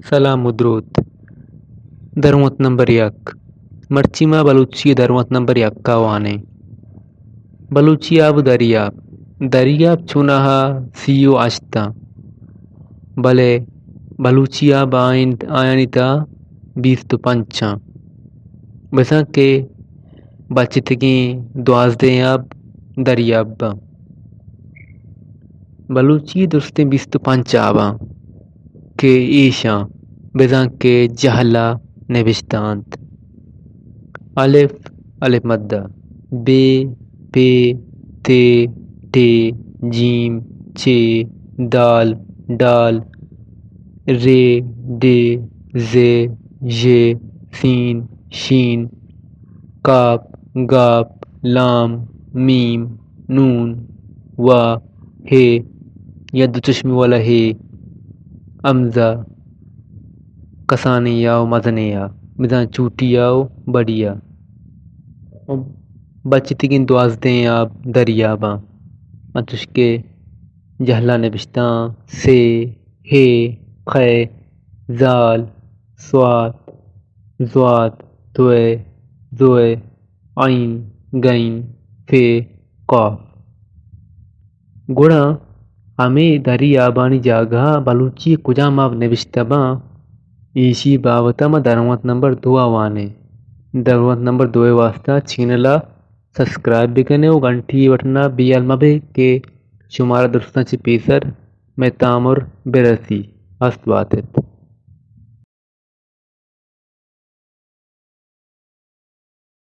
سلام و درود. درموت نمبر یک مرچیما بلوچی درموت نمبر یک وانه بلوچی آب دریاب چونها سیو آشتا بلے بلوچی آب آیانی تا 25 بسا کے بچتگیں 12 آب دریاب با بلوچی درستیں 25 آباں کے ایشاں بزاں کے جہلا نوشتانت الف الف مدہ بے پے تے ٹے جیم چے دال ڈال رے ڈے زے ژے سین شین کاف گاف لام میم نون وا ہے ید چشمی والا ہے امزہ کسانی آو مزنیا بزاں چوٹی آو بڑیا بچتگیں 12 آب دریاباں متش کے جہلا نبشتاں سے ہے خے زال سوات زوات توے زوے عین گین فے قاف گڑا ہمیں دریابانی جاگہ بلوچی کجام آب نوشتہ باں ایشی باوتا ما درموت نمبر 2 وانے درموت نمبر 2 واسطہ چینلا سبسکرائب بھی کرنے و گھنٹی بٹنا بھی المبے کے شمارہ درستان چی پیسر میں تامر برسی است باتت